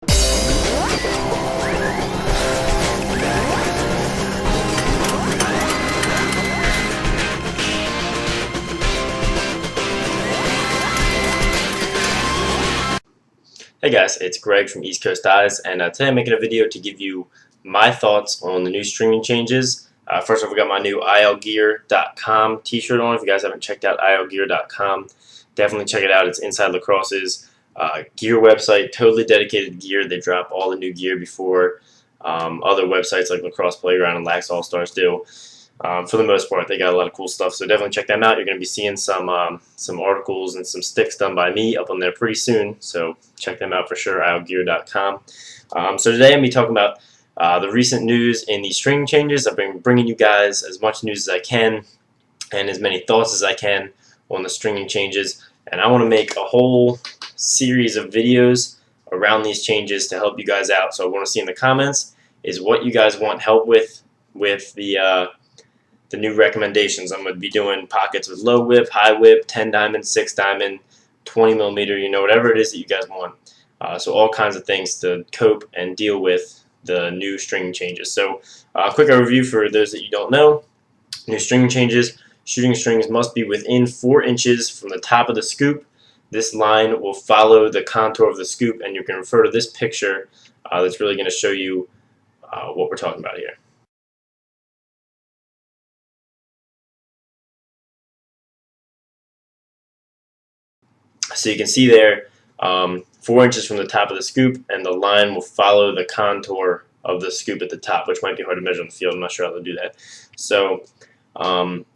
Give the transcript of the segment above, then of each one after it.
Hey guys, it's Greg from East Coast Eyes, and today I'm making a video to give you my thoughts on the new streaming changes. First off, we got my new ilgear.com t-shirt on. If you guys haven't checked out ilgear.com, definitely check it out. It's Inside Lacrosse's gear website, totally dedicated to gear. They drop all the new gear before other websites like Lacrosse Playground and Lax All-Stars do. For the most part, they got a lot of cool stuff, so definitely check them out. You're going to be seeing some articles and some sticks done by me up on there pretty soon, so check them out for sure, ilgear.com. So today I'm going to be talking about the recent news in the string changes. I've been bringing you guys as much news as I can and as many thoughts as I can on the stringing changes, and I want to make a whole series of videos around these changes to help you guys out. So I want to see in the comments is what you guys want help with the new recommendations. I'm going to be doing pockets with low whip, high whip, 10 diamond, 6 diamond, 20 millimeter, whatever it is that you guys want. So all kinds of things to cope and deal with the new string changes. So quick overview for those that you don't know. New string changes. Shooting strings must be within 4 inches from the top of the scoop. This line will follow the contour of the scoop, and you can refer to this picture that's really going to show you what we're talking about here. So you can see there 4 inches from the top of the scoop, and the line will follow the contour of the scoop at the top, which might be hard to measure on the field. I'm not sure how to do that. So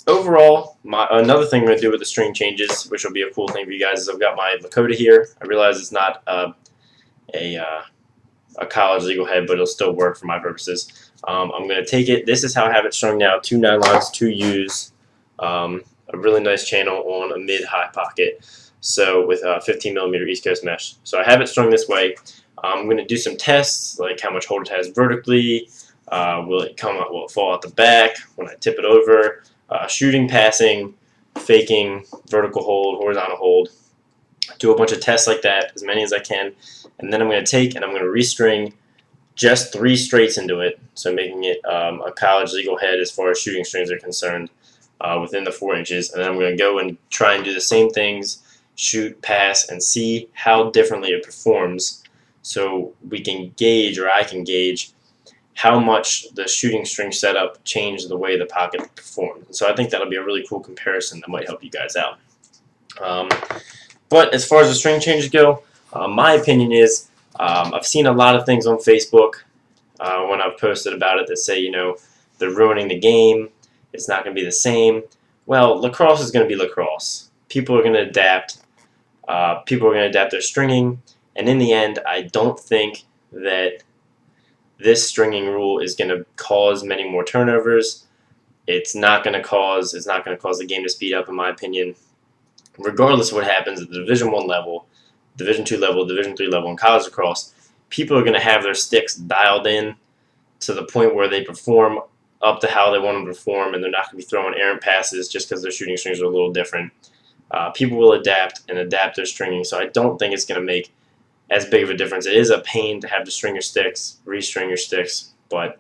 overall, another thing we're going to do with the string changes, which will be a cool thing for you guys, is I've got my Lakota here. I realize it's not a college legal head, but it'll still work for my purposes. I'm going to take it. This is how I have it strung now. 2 nylons, 2 U's, a really nice channel on a mid-high pocket. So with 15 millimeter East Coast mesh. So I have it strung this way. I'm going to do some tests, like how much hold it has vertically. Will it fall out the back when I tip it over? Shooting, passing, faking, vertical hold, horizontal hold. Do a bunch of tests like that, as many as I can, and then I'm going to take and I'm going to restring just 3 straights into it, so making it a college legal head as far as shooting strings are concerned, within the 4 inches, and then I'm going to go and try and do the same things, shoot, pass, and see how differently it performs, so we can gauge, or I can gauge, how much the shooting string setup changed the way the pocket performed. So I think that'll be a really cool comparison that might help you guys out. But as far as the string changes go, my opinion is I've seen a lot of things on Facebook when I've posted about it that say, they're ruining the game, it's not going to be the same. Well, lacrosse is going to be lacrosse. People are going to adapt. People are going to adapt their stringing, and in the end, I don't think that this stringing rule is going to cause many more turnovers. It's not going to cause the game to speed up, in my opinion. Regardless of what happens at the Division I level, Division II level, Division III level, and college lacrosse, people are going to have their sticks dialed in to the point where they perform up to how they want them to perform, and they're not going to be throwing errant passes just because their shooting strings are a little different. People will adapt their stringing, so I don't think it's going to make as big of a difference. It is a pain to have to string your sticks, restring your sticks, but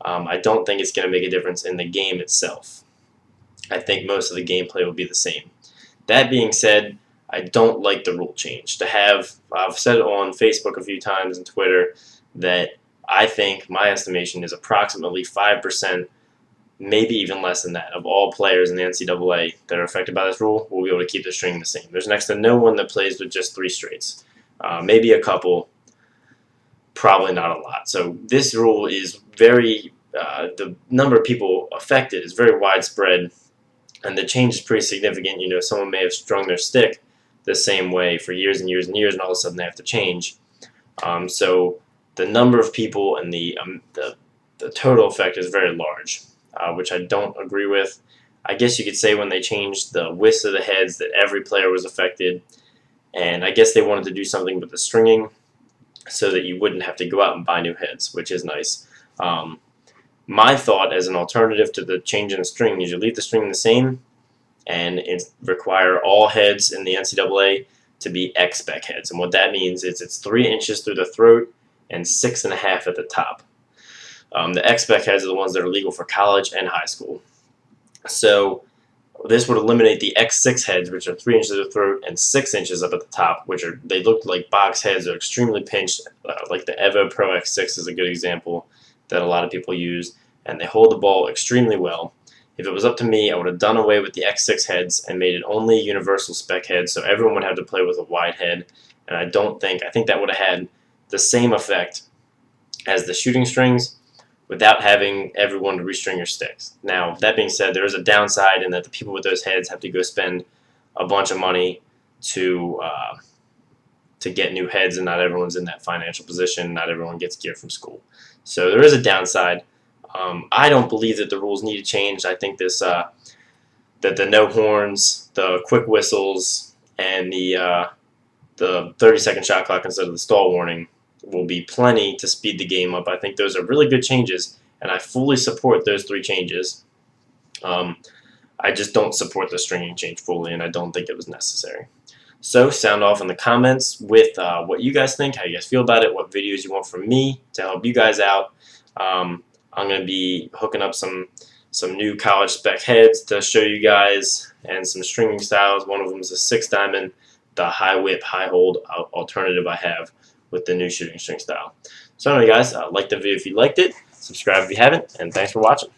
I don't think it's going to make a difference in the game itself. I think most of the gameplay will be the same. That being said, I don't like the rule change. I've said it on Facebook a few times and Twitter that I think my estimation is approximately 5%, maybe even less than that, of all players in the NCAA that are affected by this rule will be able to keep the string the same. There's next to no one that plays with just 3 straights. Maybe a couple, probably not a lot. So this rule is the number of people affected is very widespread, and the change is pretty significant. Someone may have strung their stick the same way for years and years and years, and all of a sudden they have to change. So the number of people and the total effect is very large, which I don't agree with. I guess you could say when they changed the widths of the heads that every player was affected, and I guess they wanted to do something with the stringing so that you wouldn't have to go out and buy new heads, which is nice. My thought as an alternative to the change in the string is you leave the string the same and require all heads in the NCAA to be X-spec heads. And what that means is it's 3 inches through the throat and 6.5 at the top. The X-Spec heads are the ones that are legal for college and high school. So this would eliminate the X6 heads, which are 3 inches of throat and 6 inches up at the top, they look like box heads. They're extremely pinched, like the Evo Pro X6 is a good example that a lot of people use, and they hold the ball extremely well. If it was up to me, I would have done away with the X6 heads and made it only universal spec heads, so everyone would have to play with a wide head. And I think that would have had the same effect as the shooting strings, without having everyone to restring your sticks. Now, that being said, there is a downside in that the people with those heads have to go spend a bunch of money to get new heads, and not everyone's in that financial position. Not everyone gets gear from school. So there is a downside. I don't believe that the rules need to change. I think that the no horns, the quick whistles, and the 30-second shot clock instead of the stall warning will be plenty to speed the game up. I think those are really good changes, and I fully support those 3 changes. I just don't support the stringing change fully, and I don't think it was necessary. So sound off in the comments with what you guys think, how you guys feel about it, what videos you want from me to help you guys out. I'm going to be hooking up some new college spec heads to show you guys, and some stringing styles. One of them is a 6 diamond, the high whip, high hold alternative I have with the new shooting string style. So anyway, guys, like the video if you liked it, subscribe if you haven't, and thanks for watching.